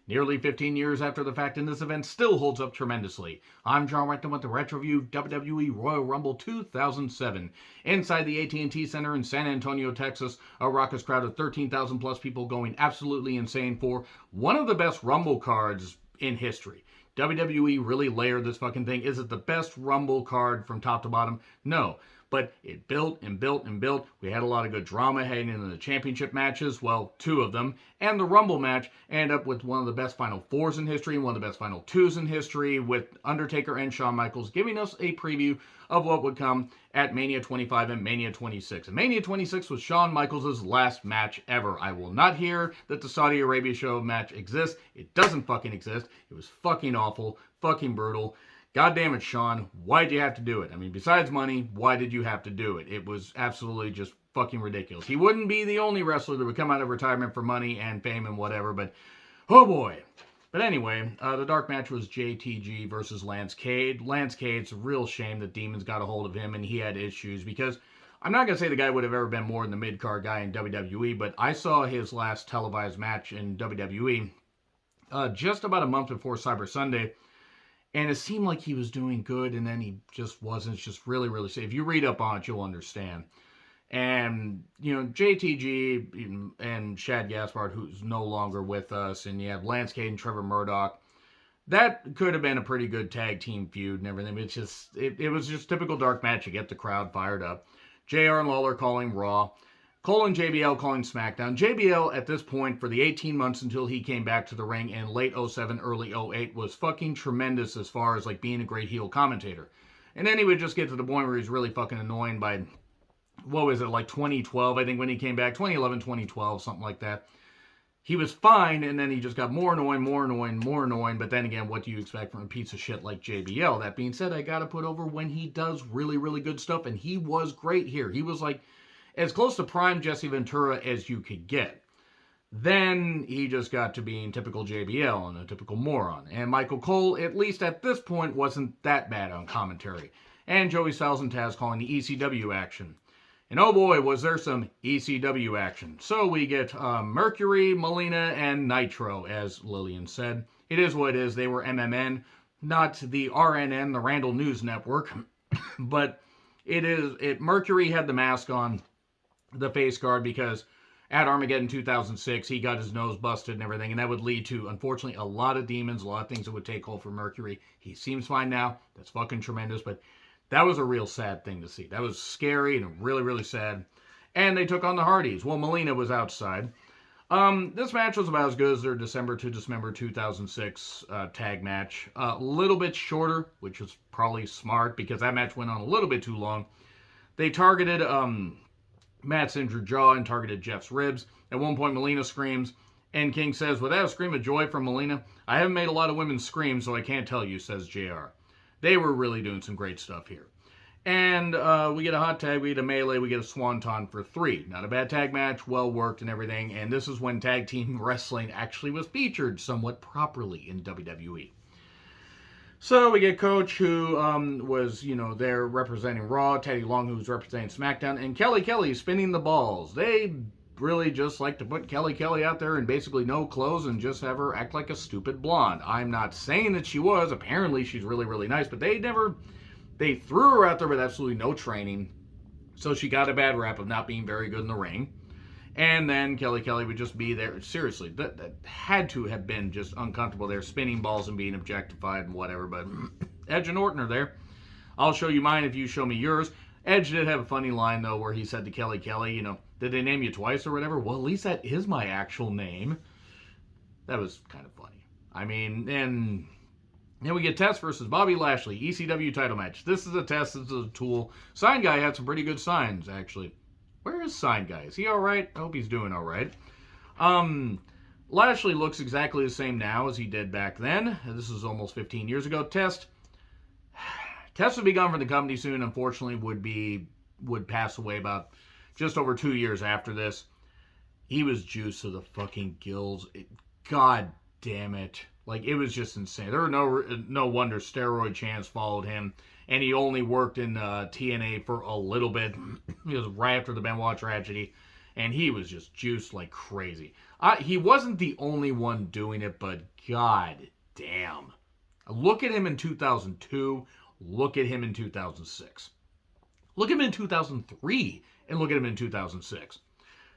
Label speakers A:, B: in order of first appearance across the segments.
A: nearly 15 years after the fact, and this event still holds up tremendously. I'm John Rectum with the Retro Review WWE Royal Rumble 2007. Inside the AT&T Center in San Antonio, Texas, a raucous crowd of 13,000 plus people going absolutely insane for one of the best Rumble cards in history. WWE really layered this fucking thing. Is it the best Rumble card from top to bottom? No. But it built and built and built. We had a lot of good drama heading into the championship matches. Well, two of them. And the Rumble match ended up with one of the best Final Fours in history and one of the best Final Twos in history, with Undertaker and Shawn Michaels giving us a preview of what would come at Mania 25 and Mania 26. And Mania 26 was Shawn Michaels' last match ever. I will not hear that the Saudi Arabia show match exists. It doesn't fucking exist. It was fucking awful, fucking brutal. God damn it, Shawn, why'd you have to do it? I mean, besides money, why did you have to do it? It was absolutely just fucking ridiculous. He wouldn't be the only wrestler that would come out of retirement for money and fame and whatever, but oh boy. But anyway, the dark match was JTG versus Lance Cade. Lance Cade, it's a real shame that Demons got a hold of him and he had issues, because I'm not going to say the guy would have ever been more than the mid-card guy in WWE, but I saw his last televised match in WWE just about a month before Cyber Sunday. And it seemed like he was doing good, and then he just wasn't. It's just really, really sad. If you read up on it, you'll understand. And, you know, JTG and Shad Gaspard, who's no longer with us, and you have Lance Cade and Trevor Murdoch. That could have been a pretty good tag team feud and everything. But it was just typical dark match to get the crowd fired up. JR and Lawler calling Raw. Cole and JBL calling SmackDown. JBL, at this point, for the 18 months until he came back to the ring in late 07, early 08, was fucking tremendous as far as, like, being a great heel commentator. And then he would just get to the point where he's really fucking annoying by, what was it, like 2012, I think, when he came back. 2011, 2012, something like that. He was fine, and then he just got more annoying. But then again, what do you expect from a piece of shit like JBL? That being said, I gotta put over when he does really, really good stuff, and he was great here. He was, like, as close to prime Jesse Ventura as you could get. Then he just got to being typical JBL and a typical moron. And Michael Cole, at least at this point, wasn't that bad on commentary. And Joey Styles and Taz calling the ECW action. And oh boy, was there some ECW action. So we get Mercury, Melina, and Nitro, as Lillian said. It is what it is. They were MMN, not the RNN, the Randall News Network. But Mercury had the mask on, the face guard, because at Armageddon 2006 he got his nose busted and everything, and that would lead to, unfortunately, a lot of demons, a lot of things that would take hold for Mercury. He seems fine now. That's fucking tremendous, but that was a real sad thing to see. That was scary and really, really sad. And they took on the Hardys. Well, Melina was outside. This match was about as good as their December to Dismember 2006 tag match. A little bit shorter, which was probably smart, because that match went on a little bit too long. They targeted Matt's injured jaw and targeted Jeff's ribs. At one point, Melina screams, and King says, "Without a scream of joy from Melina, I haven't made a lot of women scream, so I can't tell you," says JR. They were really doing some great stuff here. And we get a hot tag, we get a melee, we get a swanton for 3. Not a bad tag match, well worked and everything. And this is when tag team wrestling actually was featured somewhat properly in WWE. So we get Coach, who was, there representing Raw, Teddy Long, who was representing SmackDown, and Kelly spinning the balls. They really just like to put Kelly out there in basically no clothes and just have her act like a stupid blonde. I'm not saying that she was. Apparently she's really, really nice, but they threw her out there with absolutely no training. So she got a bad rap of not being very good in the ring. And then Kelly would just be there. Seriously, that had to have been just uncomfortable there, spinning balls and being objectified and whatever. But Edge and Orton are there. I'll show you mine if you show me yours. Edge did have a funny line, though, where he said to Kelly, did they name you twice or whatever? Well, at least that is my actual name. That was kind of funny. I mean, and then we get Tess versus Bobby Lashley, ECW title match. This is a Tess, this is a Tool. Sign Guy had some pretty good signs, actually. Where is Sign Guy? Is he alright? I hope he's doing alright. Lashley looks exactly the same now as he did back then. This is almost 15 years ago. Tess would be gone from the company soon. Unfortunately, would pass away about just over 2 years after this. He was juiced to the fucking gills. God damn it. Like, it was just insane. There were no wonder steroid chants followed him. And he only worked in TNA for a little bit. It was right after the Benoit tragedy. and he was just juiced like crazy. He wasn't the only one doing it, but god damn. Look at him in 2002, look at him in 2006. Look at him in 2003, and look at him in 2006.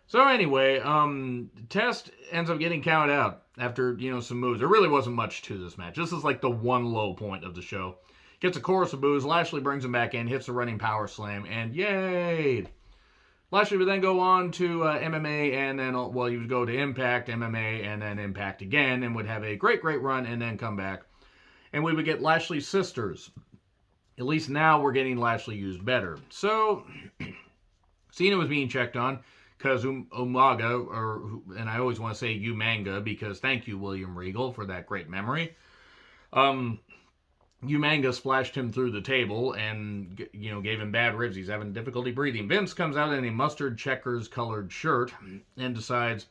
A: So anyway, Tess ends up getting counted out after, some moves. There really wasn't much to this match. This is like the one low point of the show. Gets a chorus of boos. Lashley brings him back in, hits a running power slam, and yay! Lashley would then go on to MMA, and then, he would go to Impact, MMA, and then Impact again, and would have a great, great run, and then come back. And we would get Lashley's sisters. At least now we're getting Lashley used better. So, Cena was being checked on, because Umaga, and I always want to say Umanga, because thank you, William Regal, for that great memory. Umanga splashed him through the table and, gave him bad ribs. He's having difficulty breathing. Vince comes out in a mustard checkers colored shirt and decides,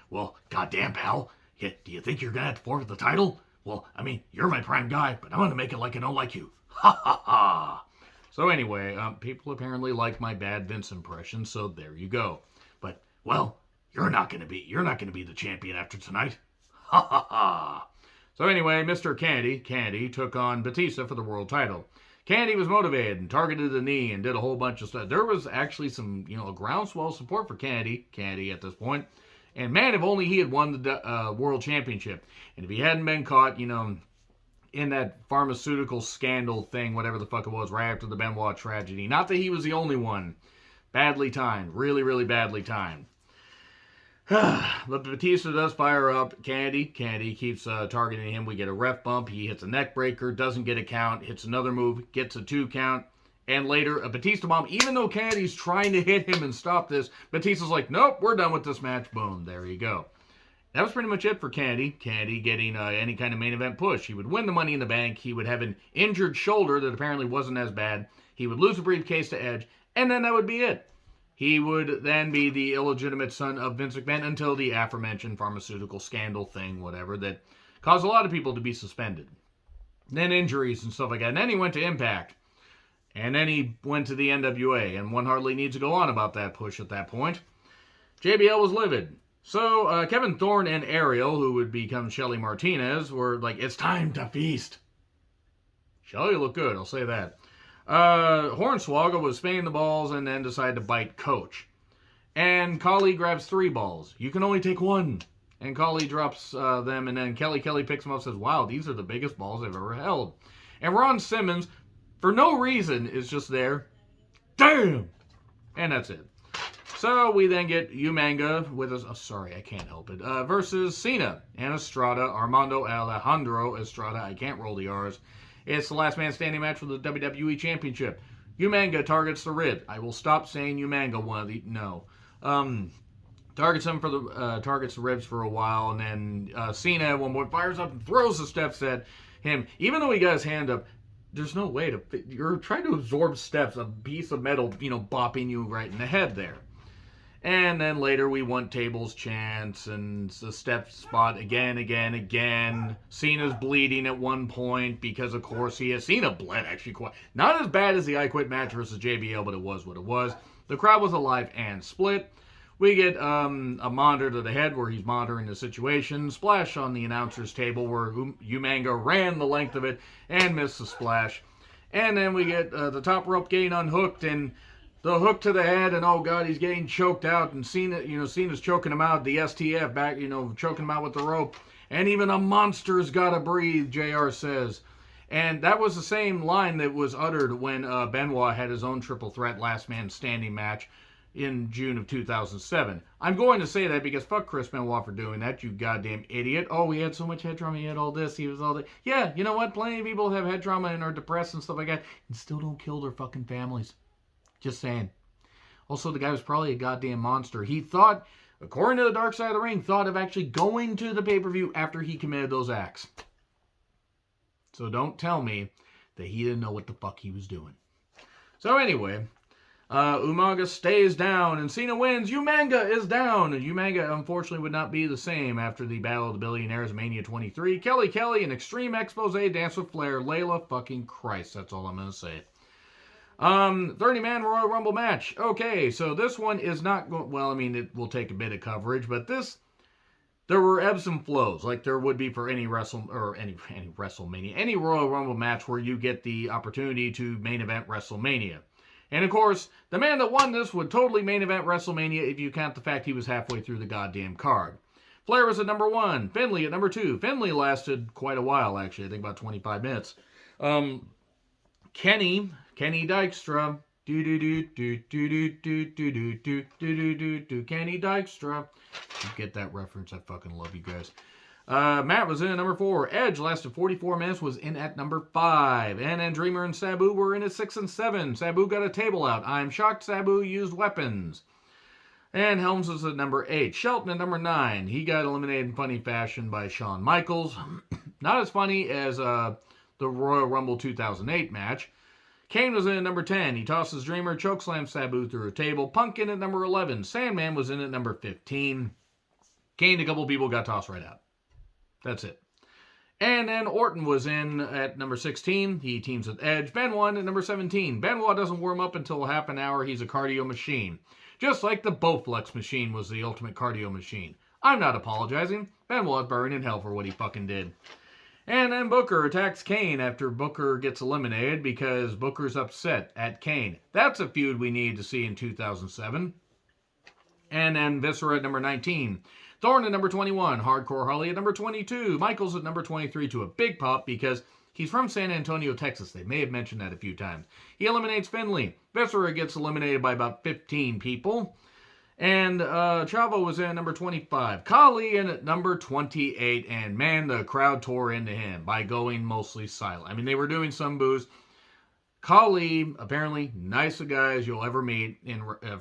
A: well, goddamn, pal, do you think you're going to have to forfeit the title? Well, I mean, you're my prime guy, but I'm going to make it like I don't like you. Ha ha ha. So anyway, people apparently like my bad Vince impression, so there you go. But, well, you're not going to be the champion after tonight. Ha ha ha. So anyway, Mr. Candy took on Batista for the world title. Candy was motivated and targeted the knee and did a whole bunch of stuff. There was actually some, groundswell support for Candy at this point. And man, if only he had won the world championship. And if he hadn't been caught, in that pharmaceutical scandal thing, whatever the fuck it was, right after the Benoit tragedy. Not that he was the only one. Badly timed. Really, really badly timed. But Batista does fire up Candy. Candy keeps targeting him. We get a ref bump. He hits a neck breaker, doesn't get a count, hits another move, gets a 2 count, and later a Batista bomb. Even though Candy's trying to hit him and stop this, Batista's like, nope, we're done with this match. Boom, there you go. That was pretty much it for Candy. Candy getting any kind of main event push. He would win the Money in the Bank. He would have an injured shoulder that apparently wasn't as bad. He would lose a briefcase to Edge, and then that would be it. He would then be the illegitimate son of Vince McMahon until the aforementioned pharmaceutical scandal thing, whatever, that caused a lot of people to be suspended. Then injuries and stuff like that. And then he went to Impact. And then he went to the NWA. And one hardly needs to go on about that push at that point. JBL was livid. So Kevin Thorne and Ariel, who would become Shelly Martinez, were like, it's time to feast. Shelly looked good, I'll say that. Hornswoggle was spinning the balls and then decided to bite Coach. And Khali grabs 3 balls. You can only take 1. And Khali drops them, and then Kelly picks them up and says, wow, these are the biggest balls I've ever held. And Ron Simmons, for no reason, is just there. Damn! And that's it. So we then get Umanga with us. Oh, sorry, I can't help it. Versus Cena and Estrada, Armando Alejandro Estrada. I can't roll the R's. It's the last man standing match for the WWE Championship. Umanga targets the rib. I will stop saying Umanga one of the... No. Targets him for the... targets the ribs for a while, and then Cena at one point fires up and throws the steps at him. Even though he got his hand up, there's no way to... You're trying to absorb steps, a piece of metal, bopping you right in the head there. And then later we want tables chants and the step spot again. Cena's bleeding at one point because, of course, Cena bled actually quite. Not as bad as the I Quit match versus JBL, but it was what it was. The crowd was alive and split. We get a monitor to the head where he's monitoring the situation. Splash on the announcer's table where Umanga ran the length of it and missed the splash. And then we get the top rope getting unhooked and the hook to the head, and oh god, he's getting choked out, and Cena's choking him out, the STF back, choking him out with the rope, and even a monster's gotta breathe, JR says. And that was the same line that was uttered when Benoit had his own triple threat last man standing match in June of 2007. I'm going to say that because fuck Chris Benoit for doing that, you goddamn idiot. Oh, he had so much head trauma, he had all this, he was all that. Yeah, you know what, plenty of people have head trauma and are depressed and stuff like that, and still don't kill their fucking families. Just saying. Also, the guy was probably a goddamn monster. He thought, according to the Dark Side of the Ring, thought of actually going to the pay-per-view after he committed those acts. So don't tell me that he didn't know what the fuck he was doing. So anyway, Umaga stays down and Cena wins. Umanga is down. And Umanga, unfortunately, would not be the same after the Battle of the Billionaires Mania 23. Kelly, an extreme expose dance with Flair. Layla fucking Christ. That's all I'm going to say. 30-man Royal Rumble match. Okay, so this one is not going, well, I mean, it will take a bit of coverage, but there were ebbs and flows, like there would be for any WrestleMania, any Royal Rumble match where you get the opportunity to main event WrestleMania. And of course, the man that won this would totally main event WrestleMania if you count the fact he was halfway through the goddamn card. Flair was at number 1, Finlay at number 2. Finlay lasted quite a while, actually, I think about 25 minutes. Kenny Dykstra, Kenny Dykstra. You get that reference? I fucking love you guys. Matt was in at number 4. Edge lasted 44 minutes, was in at number 5. And then Dreamer and Sabu were in at 6 and 7. Sabu got a table out. I'm shocked Sabu used weapons. And Helms was at number 8. Shelton at number 9. He got eliminated in funny fashion by Shawn Michaels. Not as funny as the Royal Rumble 2008 match. Kane was in at number 10. He tosses Dreamer, chokeslam Sabu through a table. Punk in at number 11. Sandman was in at number 15. Kane and a couple people got tossed right out. That's it. And then Orton was in at number 16. He teams with Edge. Benoit at number 17. Benoit doesn't warm up until half an hour. He's a cardio machine. Just like the Bowflex machine was the ultimate cardio machine. I'm not apologizing. Benoit's buried in hell for what he fucking did. And then Booker attacks Kane after Booker gets eliminated because Booker's upset at Kane. That's a feud we need to see in 2007. And then Viscera at number 19. Thorne at number 21. Hardcore Holly at number 22. Michaels at number 23 to a big pop because he's from San Antonio, Texas. They may have mentioned that a few times. He eliminates Finlay. Viscera gets eliminated by about 15 people. And Chavo was in at number 25. Khali in at number 28. And man, the crowd tore into him by going mostly silent. I mean, they were doing some boos. Khali, apparently, nicest guy as you'll ever meet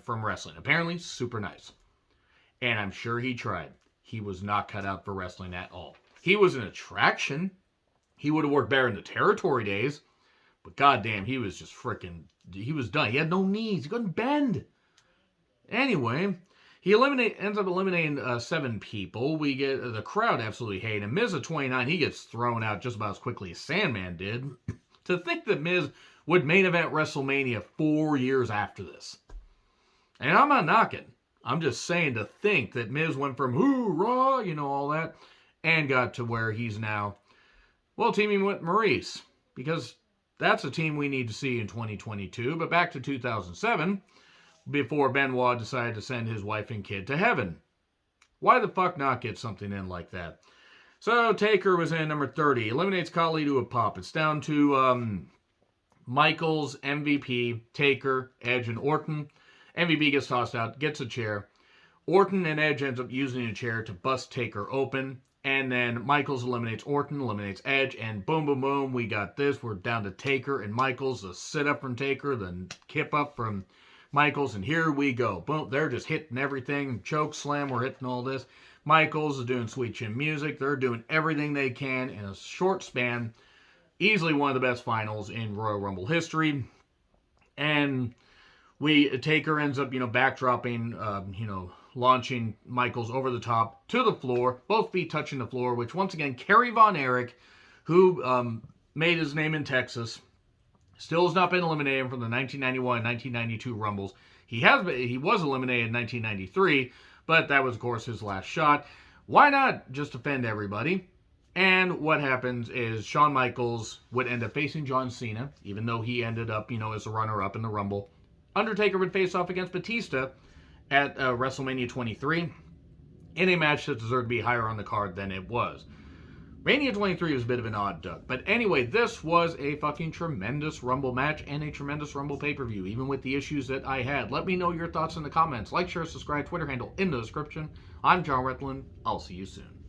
A: from wrestling. Apparently, super nice. And I'm sure he tried. He was not cut out for wrestling at all. He was an attraction. He would have worked better in the territory days. But goddamn, he was just freaking, he was done. He had no knees. He couldn't bend. Anyway, he ends up eliminating 7 people. We get the crowd absolutely hate him. Miz at 29, he gets thrown out just about as quickly as Sandman did. To think that Miz would main event WrestleMania 4 years after this. And I'm not knocking. I'm just saying to think that Miz went from hoorah, all that, and got to where he's now, well, teaming with Maurice. Because that's a team we need to see in 2022. But back to 2007, before Benoit decided to send his wife and kid to heaven. Why the fuck not get something in like that? So Taker was in number 30. Eliminates Khali to a pop. It's down to Michaels, MVP, Taker, Edge, and Orton. MVP gets tossed out, gets a chair. Orton and Edge ends up using a chair to bust Taker open. And then Michaels eliminates Orton, eliminates Edge, and boom, boom, boom, we got this. We're down to Taker and Michaels. The sit-up from Taker, the kip-up from Michaels, and here we go. Boom, they're just hitting everything. Choke slam, we're hitting all this. Michaels is doing Sweet Chin Music. They're doing everything they can in a short span. Easily one of the best finals in Royal Rumble history. And Taker ends up, backdropping, launching Michaels over the top to the floor. Both feet touching the floor, which once again, Kerry Von Erich, who made his name in Texas, still has not been eliminated from the 1991 1992 Rumbles. He was eliminated in 1993, but that was, of course, his last shot. Why not just offend everybody? And what happens is Shawn Michaels would end up facing John Cena, even though he ended up, as a runner-up in the Rumble. Undertaker would face off against Batista at WrestleMania 23 in a match that deserved to be higher on the card than it was. Mania 23 was a bit of an odd duck. But anyway, this was a fucking tremendous Rumble match and a tremendous Rumble pay-per-view, even with the issues that I had. Let me know your thoughts in the comments. Like, share, subscribe, Twitter handle in the description. I'm John Retlin. I'll see you soon.